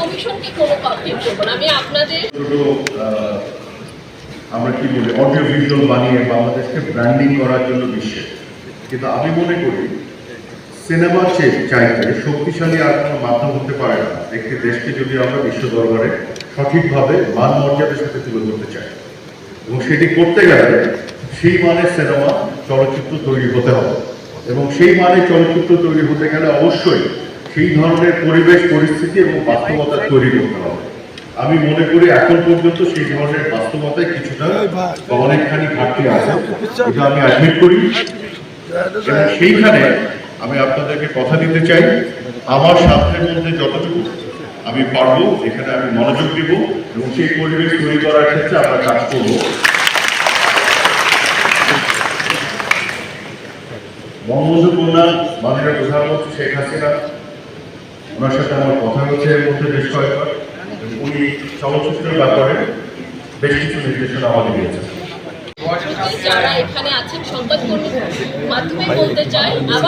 Commission কি কোনো পদক্ষেপ করবেন? আমি আপনাদের আমরা কি বলি অডিও ভিজুয়াল বানিয়ে বাংলাদেশকে ব্র্যান্ডিং করার জন্য বিশ্বে, কিন্তু আমি মনে করি সিনেমা চাইতে শক্তিশালী আর কোনো মাধ্যম হতে পারে না একটি দেশকে যদি আমরা বিশ্ব দরবারে সঠিকভাবে মান মর্যাদার সাথে তুলে ধরতে চাই, এবং সেটি করতে গেলে সেই মানের সিনেমা চলচ্চিত্র তৈরি হতে হবে, এবং সেই মানের চলচ্চিত্র তৈরি হতে গেলে অবশ্যই সেই ধরনের পরিবেশ পরিস্থিতি এবং বাস্তবতা তৈরি করতে হবে। আমি মনে করি এখন পর্যন্ত সেই ধরনের বাস্তবতায় কিছুটা বা অনেকখানি ঘাটতি আছে, এটা আমি অ্যাডমিট করি। এবং সেইখানে আমি আপনাদেরকে কথা দিতে চাই, আমার সাধ্যের মধ্যে যতটুকু আমি পারবো এখানে আমি মনোযোগ দিব এবং সেই পরিবেশ তৈরি করার ক্ষেত্রে আমরা কাজ করব। বঙ্গবন্ধু কন্যা মাননীয় প্রধানমন্ত্রী শেখ হাসিনা, ওনার সাথে আমার কথা হচ্ছে এর মধ্যে বেশ কয়েকবার, উনি চলচ্চিত্রের ব্যাপারে বেশ কিছু নির্দেশনা আমাদের দিয়েছেন। যারা এখানে আছেন সংবাদকর্মীর মাধ্যমে বলতে চাই, আবার